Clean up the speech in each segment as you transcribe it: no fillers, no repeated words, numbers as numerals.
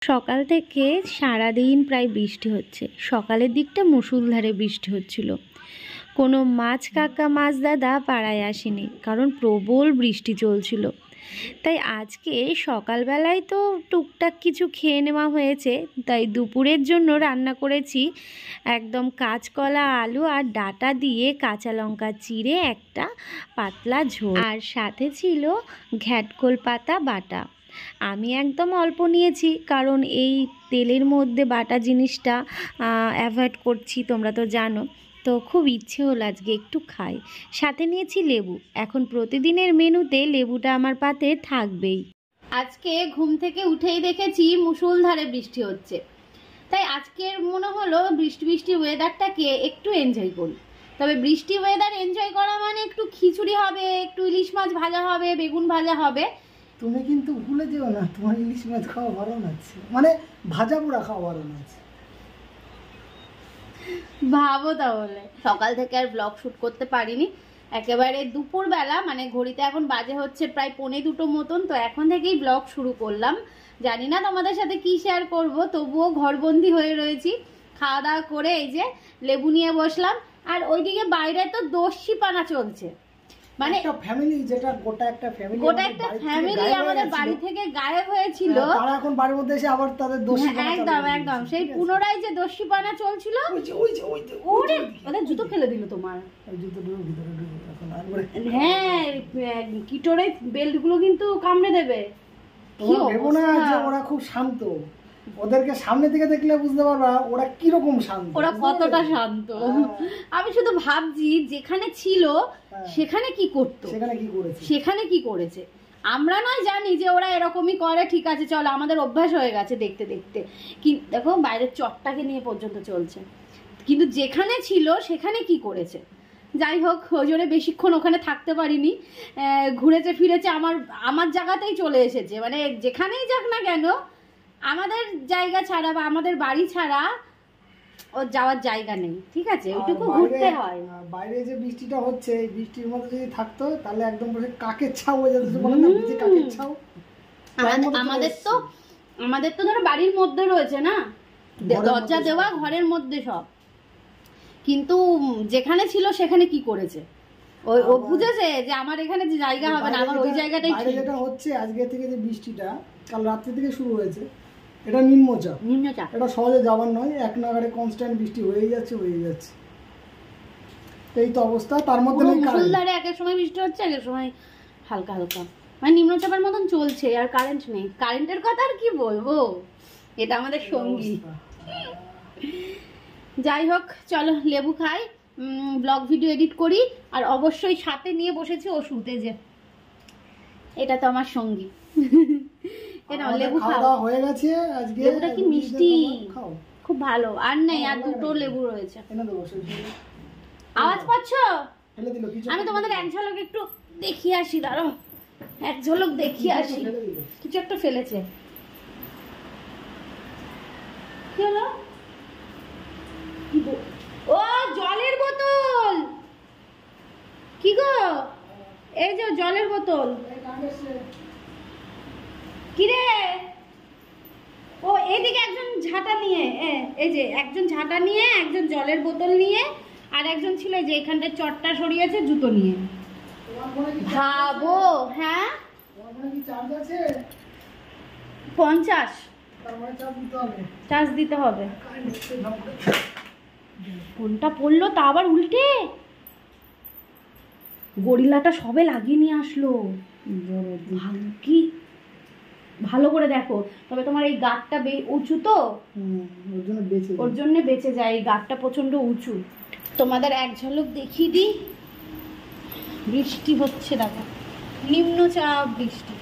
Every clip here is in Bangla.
সকাল থেকে সারাদিন প্রায় বৃষ্টি হচ্ছে। সকালের দিকটা মুষলধারে বৃষ্টি হচ্ছিল। কোনো মাছ কাকা মাছ দাদা পাড়ায় আসেনি, কারণ প্রবল বৃষ্টি চলছিল। তাই আজকে সকালবেলায় তো টুকটাক কিছু খেয়ে নেওয়া হয়েছে, তাই দুপুরের জন্য রান্না করেছি একদম কাঁচকলা আলু আর ডাঁটা দিয়ে কাঁচা লঙ্কা চিড়ে একটা পাতলা ঝোল, আর সাথে ছিল ঘ্যাটকোল পাতা বাটা। আমি একদম অল্প নিয়েছি, কারণ এই তেলের মধ্যে বাটা জিনিসটা অ্যাভয়েড করছি, তোমরা তো জানো। তো খুব ইচ্ছে হলো আজকে একটু খাই। সাথে নিয়েছি লেবু। এখন প্রতিদিনের মেনুতে লেবুটা আমার পাতে থাকবেই। আজকে ঘুম থেকে উঠেই দেখেছি মুষলধারে বৃষ্টি হচ্ছে, তাই আজকের মনে হলো বৃষ্টি বৃষ্টি ওয়েদারটাকে একটু এনজয় করি। তবে বৃষ্টি ওয়েদার এনজয় করা মানে একটু খিচুড়ি হবে, একটু ইলিশ মাছ ভাজা হবে, বেগুন ভাজা হবে। তুমি কিন্তু ভুলে যেও না, তোমার ইলিশ মাছ খাওয়া বারণ আছে, মানে ভাজা পোড়া খাওয়া বারণ আছে। ভাবো তাহলে, সকাল থেকে আর ব্লগ শুট করতে পারিনি। একেবারে দুপুরবেলা, মানে ঘড়িতে এখন বাজে হচ্ছে প্রায় 1:45 মতন, তো এখন থেকেই ব্লগ শুরু করলাম। জানি না তোমাদের সাথে কি শেয়ার করব, তবুও ঘরবন্দি হয়ে রয়েছি। খাওয়া দাওয়া করে এই যে লেবু নিয়ে বসলাম, আর ওইদিকে বাইরে তো দস্যিপানা চলছে। মানে একটা ফ্যামিলি, যেটা গোটা একটা ফ্যামিলি আমাদের বাড়ি থেকে গায়েব হয়েছিল, তারা এখন বাড়ির মধ্যে এসে আবার তাদের দস্যিপানা, একদম সেই পুনরায় যে দস্যিপানা চলছিল। ওরে ওদের জুতো ফেলে দিল তোমার, হ্যাঁ কিটোরে বেল্ট গুলো কিন্তু কামড়ে দেবে। ভেবো না যে ওরা খুব শান্ত, ওদেরকে সামনে থেকে দেখলে বুঝতে পারবা ওরা কিরকম শান্ত, ওরা কতটা শান্ত। আমি শুধু ভাবছি যেখানে ছিল সেখানে কি করতো, সেখানে কি করেছে। আমরা নয় জানি যে ওরা এরকমই করে, ঠিক আছে চলো, আমাদের অভ্যাস হয়ে গেছে দেখতে দেখতে। দেখো বাইরের চটটাকে নিয়ে পর্যন্ত চলছে, কিন্তু যেখানে ছিল সেখানে কি করেছে। যাই হোক, ওই জন্য বেশিক্ষণ ওখানে থাকতে পারিনি। ঘুরেছে ফিরেছে আমার জায়গাতেই চলে এসেছে। মানে যেখানেই যাক না কেন, আমাদের জায়গা ছাড়া বা আমাদের বাড়ি ছাড়া ওর যাওয়ার জায়গা নেই, ঠিক আছে, ওইটুকু ঘুরতে হয়। বাইরে যে বৃষ্টিটা হচ্ছে, এই বৃষ্টির মধ্যে যদি থাকতো তাহলে একদম পুরো কাকের ছাউ হয়ে যেত, বলে না যে কাকের ছাউ। আমাদের তো ধরো বাড়ির মধ্যে রয়েছে না, দরজা দেওয়া ঘরের মধ্যে সব, কিন্তু যেখানে ছিল সেখানে কি করেছে, ও বুঝেছে যে আমার এখানে যে জায়গা হবে না, আমার ওই জায়গাটাই ঠিক। যেটা হচ্ছে আজকে থেকে যে বৃষ্টিটা কাল রাত্রি থেকে শুরু হয়েছে, এটা নিম্নচাপ। এটা সহজে যাবার নয়, এক নাগাড়ে কনস্ট্যান্ট বৃষ্টি হয়ে যাচ্ছে এই তো অবস্থা। তার মধ্যে মুষলধারে এক এক সময় বৃষ্টি হচ্ছে, এক এক সময় হালকা হালকা, মানে নিম্নচাপের মতন চলছে। আর কারেন্ট নেই, কারেন্টের কথা আর কি বলবো, এটা আমাদের সঙ্গী। যাই হোক চলো লেবু খাই, ব্লগ ভিডিও এডিট করি, আর অবশ্যই সাথে নিয়ে বসেছি ওষুধে, যে এটা তো আমার সঙ্গী। লেবু খাওয়া হয়ে গেছে। আজকে লেবুটা কি মিষ্টি, খুব ভালো। আর নেই, আর দুটো লেবু রয়েছে। আওয়াজ পাচ্ছ? আমি তোমাদের এক ঝলক একটু দেখিয়ে আসি, দাঁড়াও এক ঝলক দেখিয়ে আসি। কিছু একটা ফেলেছে, কি হলো? ও জলের বোতল। কি গো, এই যে জলের বোতল। কিরে, ও এদিকে একজন ঝাঁটা নিয়ে, এই যে একজন ঝাঁটা নিয়ে, একজন জলের বোতল নিয়ে, আর একজন ছিল যে এখানটা চটটা সরিয়েছে জুতো নিয়ে। ভাবো, হ্যাঁ 50 চার্জ দিতে হবে। কোনটা পড়লো তা আবার উল্টে, গরিলাটা সবে লাগিয়ে নিয়ে আসলো। কি ভালো করে দেখো, তবে তোমার এই গাঁটটা উঁচু তো, ওর জন্য বেঁচে যায়। এই গাঁটটা প্রচন্ড উঁচু। তোমাদের এক ঝলক দেখিয়ে দিই, বৃষ্টি হচ্ছে দেখো, নিম্নচাপ বৃষ্টি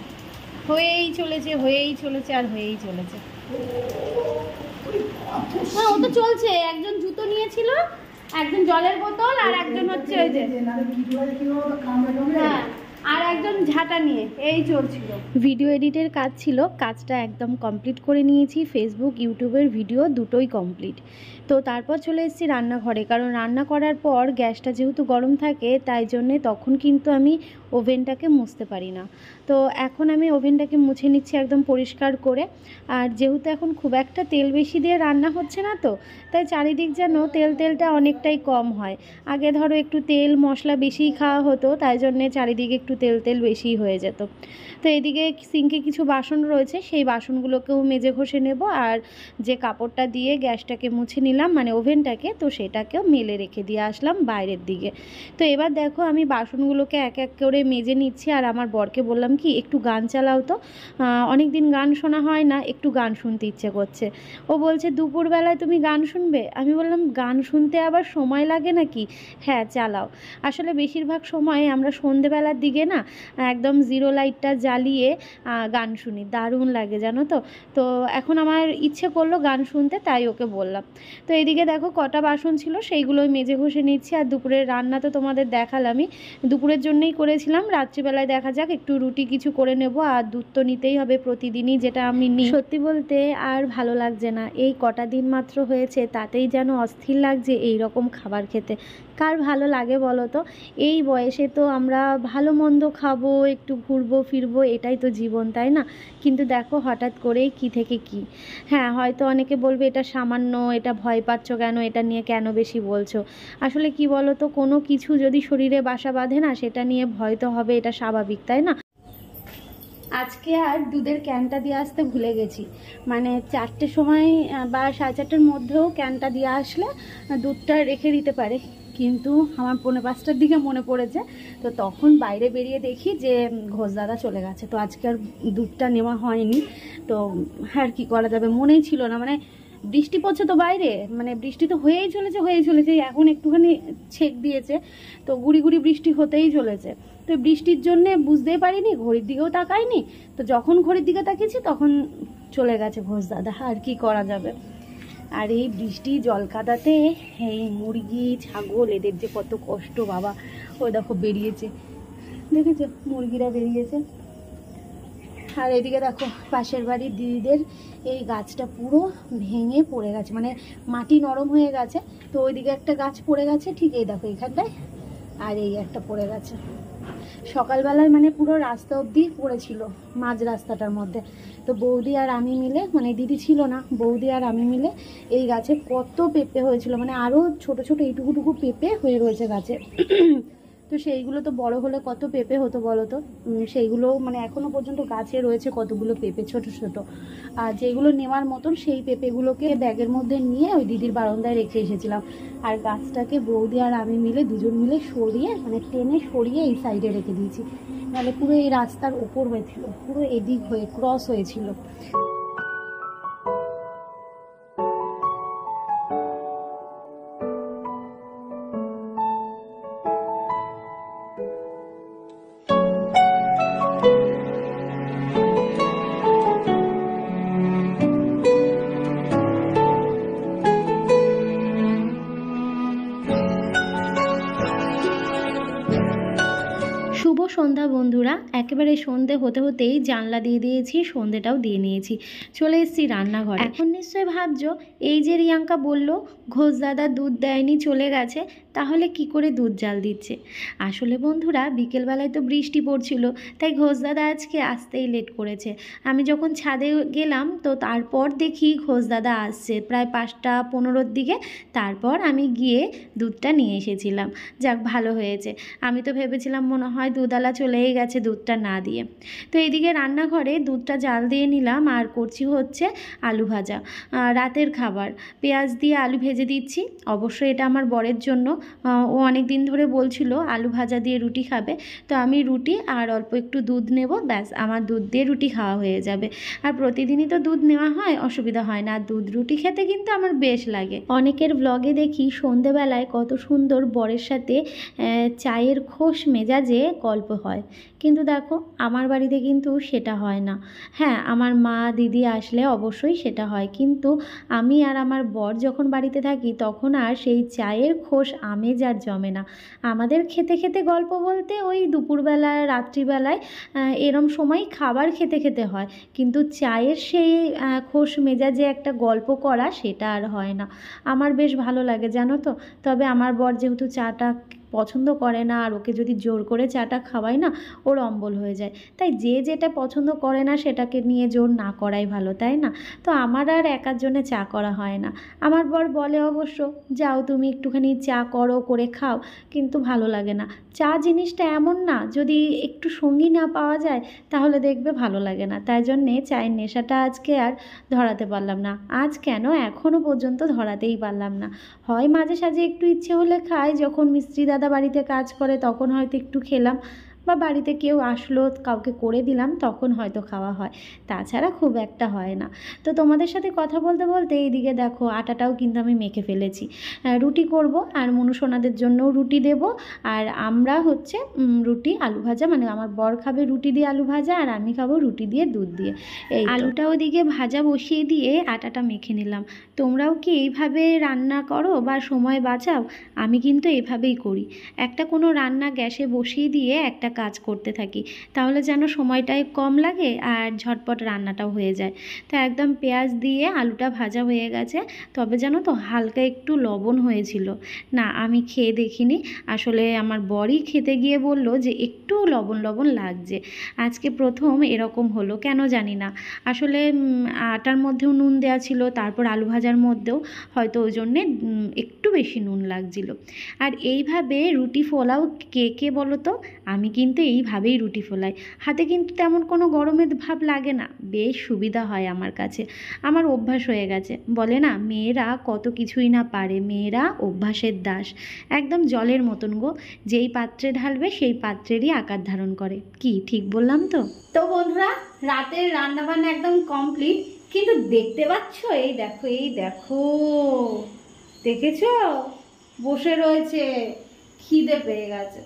হয়েই চলেছে আর হয়েই চলেছে। হ্যাঁ ও তো চলছে। একজন জুতো নিয়েছিল, একজন জলের বোতল, আর একজন হচ্ছে ওই যে, হ্যাঁ আর একজন ঝাঁটা নিয়ে এই চলছিল। ভিডিও এডিটের কাজ ছিল, কাজটা একদম কমপ্লিট করে নিয়েছি। ফেসবুক ইউটিউবের ভিডিও দুটোই কমপ্লিট। তো তারপর চলে এসেছি রান্নাঘরে, কারণ রান্না করার পর গ্যাসটা যেহেতু গরম থাকে তাই জন্যে তখন কিন্তু আমি ওভেনটাকে মুছতে পারি না। তো এখন আমি ওভেনটাকে মুছে নিচ্ছি একদম পরিষ্কার করে। আর যেহেতু এখন খুব একটা তেল বেশি দিয়ে রান্না হচ্ছে না, তো তাই চারিদিক যেন তেলটা অনেকটাই কম হয়। আগে ধরো একটু তেল মশলা বেশিই খাওয়া হতো, তাই জন্যে চারিদিকে একটু তেল বেশিই হয়ে যেত। তো এদিকে সিঙ্কে কিছু বাসন রয়েছে, সেই বাসনগুলোকেও মেজে ঘষে নেব। আর যে কাপড়টা দিয়ে গ্যাসটাকে মুছে নিলাম মানে ওভেনটাকে, তো সেটাকেও মেলে রেখে দিয়ে আসলাম বাইরের দিকে। তো এবার দেখো আমি বাসনগুলোকে এক এক করে মেজে নিচ্ছি। আর আমার বরকে বললাম কি একটু গান চালাও তো, অনেক দিন গান শোনা হয় না, একটু গান শুনতে ইচ্ছে করছে। ও বলছে দুপুরবেলায় তুমি গান শুনবে? আমি বললাম গান শুনতে আবার সময় লাগে নাকি? হ্যাঁ চালাও। আসলে বেশিরভাগ সময় আমরা সন্ধেবেলার দিকে না একদম জিরো লাইটটা জ্বালিয়ে গান শুনি, দারুণ লাগে জানো তো। তো এখন আমার ইচ্ছে করলো গান শুনতে, তাই ওকে বললাম। তো এদিকে দেখো কটা বাসন ছিল সেইগুলোই মেজে ঘষে নিচ্ছি। আর দুপুরের রান্না তো তোমাদের দেখালামই, দুপুরের জন্যই করেছিলাম। রাত্রিবেলায় দেখা যাক একটু রুটি কিছু করে নেব। আর দুধ তো নিতেই হবে প্রতিদিনই, যেটা আমি নিই। সত্যি বলতে আর ভালো লাগছে না, এই কটা দিন মাত্র হয়েছে তাতেই যেন অস্থির লাগছে এই রকম খাবার খেতে। কার ভালো লাগে বলো তো? এই বয়সে তো আমরা ভালো মন্দ খাবো, একটু ঘুরবো ফিরবো, এটাই তো জীবন, তাই না? কিন্তু দেখো হঠাৎ করেই কি থেকে কি। হ্যাঁ হয়তো অনেকে বলবে এটা সামান্য, এটা ভয় পাচ্ছ কেন, এটা নিয়ে কেন বেশি বলছো। আসলে কি বলো তো, কোনো কিছু যদি শরীরে বাসা বাঁধে না, সেটা নিয়ে ভয় তো হবে, এটা স্বাভাবিক, তাই না? আজকে আর দুধের ক্যানটা দিয়ে আসতে ভুলে গেছি। মানে 4টের সময় বা 4:30টার মধ্যেও ক্যানটা দিয়ে আসলে দুধটা রেখে দিতে পারে, কিন্তু আমার 4:45টার দিকে মনে পড়েছে। তো তখন বাইরে বেরিয়ে দেখি যে ঘোষ দাদা চলে গেছে। তো আজকে আর দুধটা নেওয়া হয়নি। তো আর কি করা যাবে, মনেই ছিল না। মানে বৃষ্টি পড়ছে তো বাইরে, মানে বৃষ্টি তো হয়েই চলেছে। এখন একটুখানি ছেক দিয়েছে, তো গুড়ি গুড়ি বৃষ্টি হতেই চলেছে। তো বৃষ্টির জন্য বুঝতেই পারিনি, ঘড়ির দিকেও তাকাইনি। তো যখন ঘড়ির দিকে তাকিয়েছি তখন চলে গেছে ঘোষ দাদা, আর কি করা যাবে। আর এই বৃষ্টি জল কাদাতে এই মুরগি ছাগল এদের যে কত কষ্ট বাবা। ওই দেখো বেরিয়েছে, দেখেছো মুরগিরা বেরিয়েছে। আর এদিকে দেখো পাশের বাড়ির দিদিদের এই গাছটা পুরো ভেঙে পড়ে গেছে, মানে মাটি নরম হয়ে গেছে। তো ওইদিকে একটা গাছ পড়ে গেছে, ঠিক এই দেখো এখানটায়, আর এই একটা পড়ে গেছে। সকালবেলায় মানে পুরো রাস্তা অবধি পড়েছিল, মাঝ রাস্তাটার মধ্যে। তো বৌদি আর আমি মিলে, মানে দিদি ছিল না, বৌদি আর আমি মিলে এই গাছে কত পেঁপে হয়েছিল, মানে আরও ছোট ছোট এইটুকুটুকু পেঁপে হয়ে রয়েছে গাছে। তো সেইগুলো তো বড় হলে কত পেঁপে হতো বলো তো। সেইগুলো মানে এখনো পর্যন্ত গাছে রয়েছে কতগুলো পেঁপে ছোট ছোট। আর যেগুলো নেওয়ার মতন সেই পেঁপেগুলোকে ব্যাগের মধ্যে নিয়ে ওই দিদির বারান্দায় রেখে এসেছিলাম। আর গাছটাকে বৌদি আর আমি মিলে দুজন মিলে সরিয়ে, মানে টেনে সরিয়ে এই সাইডে রেখে দিয়েছি, নাহলে পুরো এই রাস্তার ওপর হয়েছিল, পুরো এদিক হয়ে ক্রস হয়েছিল। শুভ সন্ধ্যা বন্ধুরা, একেবারে সন্ধে হতে হতেই জানলা দিয়ে দিয়েছি, সন্ধেটাও দিয়ে নিয়েছি, চলে এসেছি রান্নাঘরে। এখন নিশ্চয়ই ভাবছো এই যে রিয়াঙ্কা বলল ঘোষ দাদা দুধ দেয়নি চলে গেছে, তাহলে কি করে দুধ জাল দিচ্ছে। আসলে বন্ধুরা বিকেলবেলায় তো বৃষ্টি পড়ছিল, তাই ঘোষ দাদা আজকে আসতেই লেট করেছে। আমি যখন ছাদে গেলাম তো তারপর দেখি ঘোষ দাদা আসছে প্রায় 5:15-র দিকে। তারপর আমি গিয়ে দুধটা নিয়ে এসেছিলাম। যাক ভালো হয়েছে, আমি তো ভেবেছিলাম মনে হয় দুধওয়ালা চলেই গেছে দুধটা না দিয়ে। তো এইদিকে রান্নাঘরে দুধটা জাল দিয়ে নিলাম, আর করছি হচ্ছে আলু ভাজা, রাতের খাবার। পেঁয়াজ দিয়ে আলু ভেজে দিচ্ছি, অবশ্যই এটা আমার বরের জন্য। ও অনেক দিন ধরে বলছিল আলু ভাজা দিয়ে রুটি খাবে। তো আমি রুটি আর অল্প একটু দুধ নেব, ব্যাস আমার দুধ দিয়ে রুটি খাওয়া হয়ে যাবে। আর প্রতিদিনই তো দুধ নেওয়া হয়, অসুবিধা হয় না। আর দুধ রুটি খেতে কিন্তু আমার বেশ লাগে। অনেকের ব্লগে দেখি সন্ধেবেলায় কত সুন্দর বরের সাথে চায়ের খোশ মেজাজে গল্প হয়। হয়, কিন্তু দেখো আমার বাড়িতে কিন্তু সেটা হয় না। হ্যাঁ, আমার মা দিদি আসলে অবশ্যই সেটা হয়, কিন্তু আমি আর আমার বর যখন বাড়িতে থাকি তখন আর সেই চায়ের খোশ আমেজ আর জমে না। আমাদের খেতে খেতে গল্প বলতে ওই দুপুরবেলা রাত্রিবেলায় এরম সময় খাবার খেতে খেতে হয়, কিন্তু চায়ের সেই খোশ মেজাজে একটা গল্প করা সেটা আর হয় না। আমার বেশ ভালো লাগে জানো তো। তবে আমার বর যেহেতু চাটা পছন্দ করে না, আর ওকে যদি জোর করে চাটা খাওয়াই না ওর অম্বল হয়ে যায়, তাই যে যেটা পছন্দ করে না সেটাকে নিয়ে জোর না করাই ভালো, তাই না? তো আমার আর একার জন্যে চা করা হয় না। আমার বর বলে অবশ্য, যাও তুমি একটুখানি চা করো, করে খাও, কিন্তু ভালো লাগে না। চা জিনিসটা এমন না, যদি একটু সঙ্গী না পাওয়া যায় তাহলে দেখবে ভালো লাগে না। তাই জন্যে চায়ের নেশাটা আজকে আর ধরাতে পারলাম না। আজ কেন এখনও পর্যন্ত ধরাতেই পারলাম না। হয় মাঝে সাঝে একটু ইচ্ছে হলে খাই, যখন মিস্ত্রি দাদা বাড়িতে কাজ করে তখন হয়তো একটু খেলাম, বা বাড়িতে কেউ আসলো কাউকে করে দিলাম তখন হয়তো খাওয়া হয়, তাছাড়া খুব একটা হয় না। তো তোমাদের সাথে কথা বলতে বলতে এইদিকে দেখো আটাটাও কিন্তু আমি মেখে ফেলেছি। রুটি করব, আর মনুসোনাদের জন্যও রুটি দেব। আর আমরা হচ্ছে রুটি আলু ভাজা, মানে আমার বর খাবে রুটি দিয়ে আলু ভাজা, আর আমি খাবো রুটি দিয়ে দুধ দিয়ে। এই আলুটা ওদিকে ভাজা বসিয়ে দিয়ে আটাটা মেখে নিলাম। তোমরাও কি এইভাবে রান্না করো বা সময় বাঁচাও? আমি কিন্তু এভাবেই করি। একটা কোনো রান্না গ্যাসে বসিয়ে দিয়ে একটা কাজ করতে থাকি, তাহলে যেন সময়টাই কম লাগে আর ঝটপট রান্নাটাও হয়ে যায়। তো একদম পেঁয়াজ দিয়ে আলুটা ভাজা হয়ে গেছে, তবে জানো তো হালকা একটু লবণ হয়েছিল। না, আমি খেয়ে দেখিনি, আসলে আমার বরই খেতে গিয়ে বলল যে একটু লবণ লবণ লাগছে। আজকে প্রথম এরকম হলো, কেন জানি না। আসলে আটার মধ্যেও নুন দেওয়া ছিল, তারপর আলু ভাজার মধ্যেও হয়তো ওই জন্যে একটু বেশি নুন লাগছিল। আর এইভাবে রুটি ফোলাও কে কে বলো তো? আমি কিন্তু এইভাবেই রুটি ফোলাই। হাতে কিন্তু তেমন কোনো গরমের ভাব লাগে না, বেশ সুবিধা হয় আমার কাছে। আমার অভ্যাস হয়ে গেছে। বলে না, মেয়েরা কত কিছুই না পারে, মেয়েরা অভ্যাসের দাস। একদম জলের মতন গো, যেই পাত্রে ঢালবে সেই পাত্রেরই আকার ধারণ করে। কি ঠিক বললাম তো? তো বন্ধুরা, রাতের রান্নাবান্না একদম কমপ্লিট, কিন্তু দেখতে পাচ্ছ এই দেখো, এই দেখো, দেখেছো? বসে রয়েছে, খিদে পেয়ে গেছে।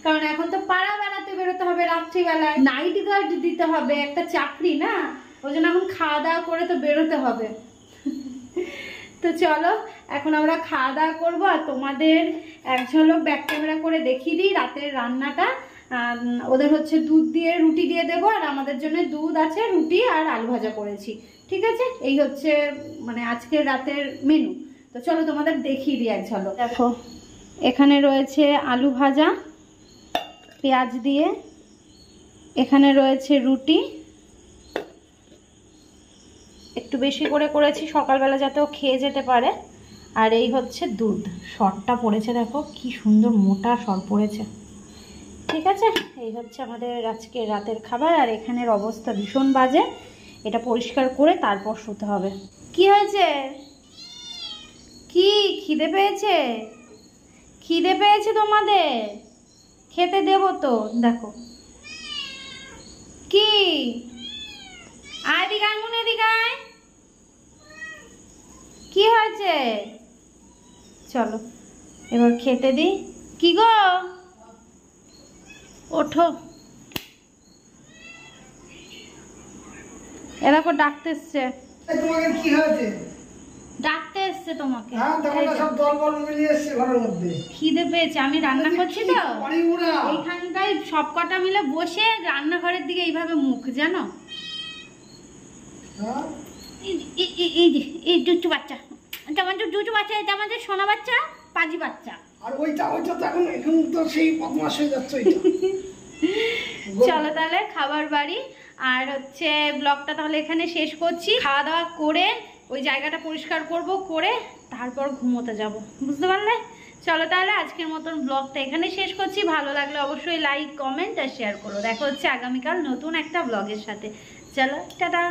কারণ এখন তো পাড়া বেড়াতে বেরোতে হবে, রাত্রিবেলায় নাইট গার্ড দিতে হবে, একটা চাকরি না, ওই জন্য এখন খাওয়া দাওয়া করে তো বেরোতে হবে। তো চলো এখন আমরা খাওয়া দাওয়া করবো, আর তোমাদের এক ঝলক ব্যাক ক্যামেরা করে দেখিয়ে দিই রাতের রান্নাটা। ওদের হচ্ছে দুধ দিয়ে রুটি দিয়ে দেবো, আর আমাদের জন্য দুধ আছে, রুটি আর আলু ভাজা করেছি। ঠিক আছে, এই হচ্ছে মানে আজকের রাতের মেনু। তো চলো তোমাদের দেখিয়ে দিই এক ঝলক। দেখো এখানে রয়েছে আলু ভাজা পেঁয়াজ দিয়ে, এখানে রয়েছে রুটি, একটু বেশি করে করেছি সকালবেলা যাতেও খেয়ে যেতে পারে। আর এই হচ্ছে দুধ, সরটা পড়েছে দেখো কি সুন্দর মোটা সর পড়েছে। ঠিক আছে, এই হচ্ছে আমাদের আজকে রাতের খাবার। আর এখানের অবস্থা ভীষণ বাজে, এটা পরিষ্কার করে তারপর শুতে হবে। কি হয়েছে? কি খিদে পেয়েছে? খিদে পেয়েছে তোমাদের? খেতে দেবো তো। দেখো কি, আয় দিগায় মনে দিগায়, কি হয়েছে? চলো এবার খেতে দিই। কি গো, ওঠো। এরকম ডাকতে এসছে। তোমাকে কি হয়েছে? ডাকতে এসছে তোমাকে। হ্যাঁ, তখন সব দলবল মিলিয়ে এসছে ঘরের মধ্যে। খিদে পেয়েছে, আমি রান্না করছি তো এইখানটায় সব কটা মিলে বসে রান্নাঘরের দিকে এইভাবে মুখ, জানো? এই দুটো বাচ্চা, আমাদের দুটো বাচ্চা, এটা আমাদের সোনা বাচ্চা, পাজি বাচ্চা। আর ওইটা তো এখন তো সেই বদমাশ হয়ে যাচ্ছে ওইটা। চলো তাহলে খাবার বাড়ি, আর হচ্ছে ব্লগটা তাহলে এখানে শেষ করছি। খাওয়া দাওয়া করে ওই জায়গাটা পরিষ্কার করব, করে তারপর ঘুমোতে যাব, বুঝতে পারলে? চলো তাহলে আজকের মতন ব্লগটা এখানে শেষ করছি। ভালো লাগলে অবশ্যই লাইক কমেন্ট আর শেয়ার করো। দেখা হচ্ছে আগামীকাল নতুন একটা ব্লগের সাথে। চলো টাটা।